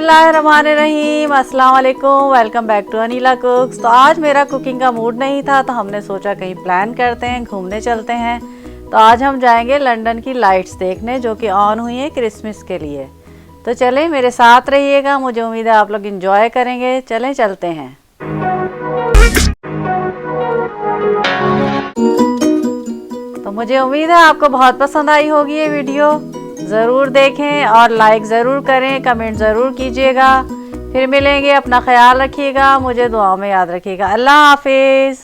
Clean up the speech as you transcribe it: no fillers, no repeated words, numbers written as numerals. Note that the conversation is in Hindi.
बिस्मिल्लाहिर्रहमानिर्रहीम, अस्सलाम वालेकुम। Welcome back to Anila Cooks. तो आज मेरा कुकिंग का मूड नहीं था तो हमने सोचा कहीं प्लान करते हैं, घूमने चलते हैं। तो आज हम जाएंगे लंदन की लाइट्स देखने जो कि ऑन हुई है क्रिसमस के लिए। तो चलें मेरे साथ रहिएगा, मुझे उम्मीद है आप लोग इंजॉय करेंगे। चलें चलते हैं। तो मुझे उम्मीद है आपको बहुत पसंद आई होगी ये वीडियो। ज़रूर देखें और लाइक ज़रूर करें, कमेंट ज़रूर कीजिएगा। फिर मिलेंगे, अपना ख्याल रखिएगा, मुझे दुआओं में याद रखिएगा। अल्लाह हाफिज़।